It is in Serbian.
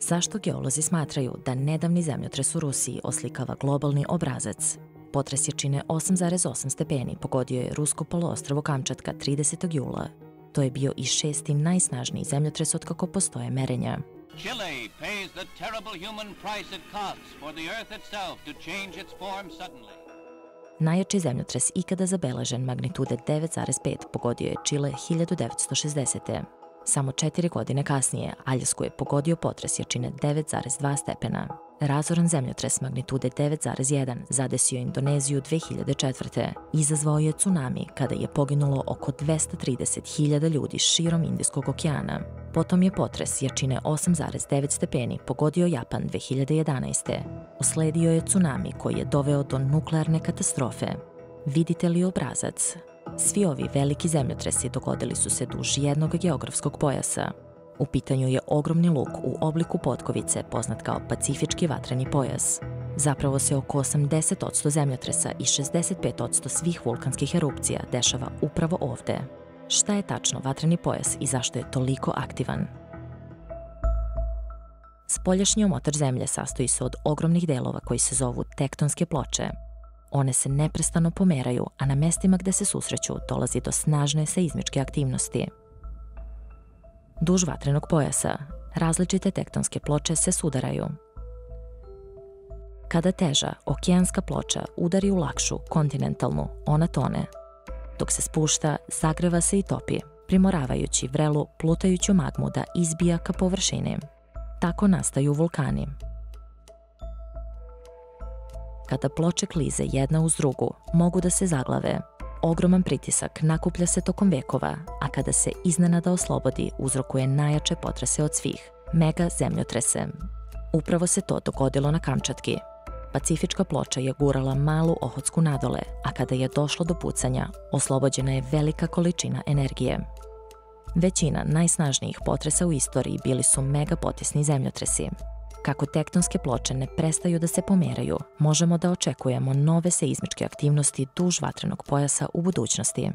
Zašto geolozi smatraju da nedavni zemljotres u Rusiji oslikava globalni obrazac? Potres jačine 8,8 stepeni pogodio je rusko poluostrvo Kamčatka 30. jula. To je bio i 6. najsnažniji zemljotres otkako postoje merenja. Chile pays the terrible human price it costs for the earth itself to change its form suddenly. Najjači zemljotres ikada zabeležen magnitude 9,5 pogodio je Čile 1960. Samo 4 godine kasnije Aljasku je pogodio potres jačine 9,2 stepena. Razoran zemljotres magnitude 9,1 zadesio Indoneziju 2004. Izazvao je tsunami kada je poginulo oko 230.000 ljudi širom Indijskog okeana. Potom je potres jačine 8,9 stepeni pogodio Japan 2011. Usledio je tsunami koji je doveo do nuklearne katastrofe. Vidite li obrazac? Svi ovi veliki zemljotresi dogodili su se duž jednog geografskog pojasa. U pitanju je ogromni luk u obliku potkovice poznat kao Pacifički vatreni pojas. Zapravo se oko 80% zemljotresa i 65% svih vulkanskih erupcija dešava upravo ovde. Šta je tačno vatreni pojas i zašto je toliko aktivan? Spoljašnji omotač zemlje sastoji se od ogromnih delova koji se zovu tektonske ploče. One se neprestano pomeraju, a na mestima gde se susreću dolazi do snažne seizmičke aktivnosti. Duž vatrenog pojasa različite tektonske ploče se sudaraju. Kada teža okeanska ploča udari u lakšu, kontinentalnu, ona tone. Dok se spušta, zagreva se i topi, primoravajući vrelu, plutajuću magmu da izbija ka površini. Tako nastaju vulkani. Kada ploče klize jedna uz drugu, mogu da se zaglave. Ogroman pritisak nakuplja se tokom vekova, a kada se iznenada oslobodi, uzrokuje najjače potrese od svih, mega zemljotrese. Upravo se to dogodilo na Kamčatki. Pacifička ploča je gurala malu Ohotsku nadole, a kada je došlo do pucanja, oslobođena je velika količina energije. Većina najsnažnijih potresa u istoriji bili su megapotisni zemljotresi. Kako tektonske ploče ne prestaju da se pomeraju, možemo da očekujemo nove seizmičke aktivnosti duž vatrenog pojasa u budućnosti.